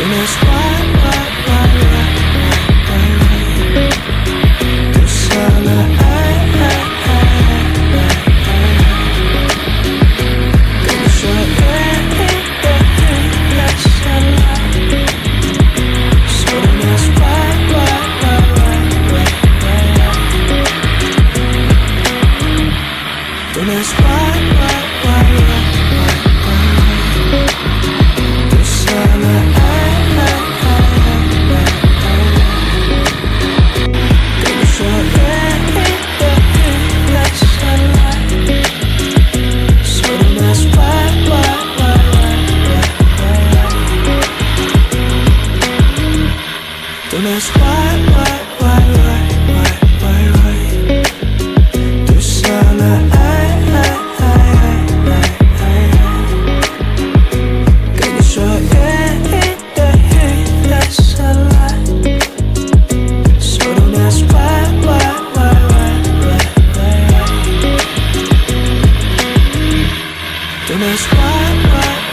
Don't ask why. Du sa na Gonna show that's a lie. So don't ask why. Don't ask why. Du sa na Gonna show that's a lie. So don't ask why. Don't ask why. Du sa na Gonna show that's a lie. So don't ask why. Don't ask why.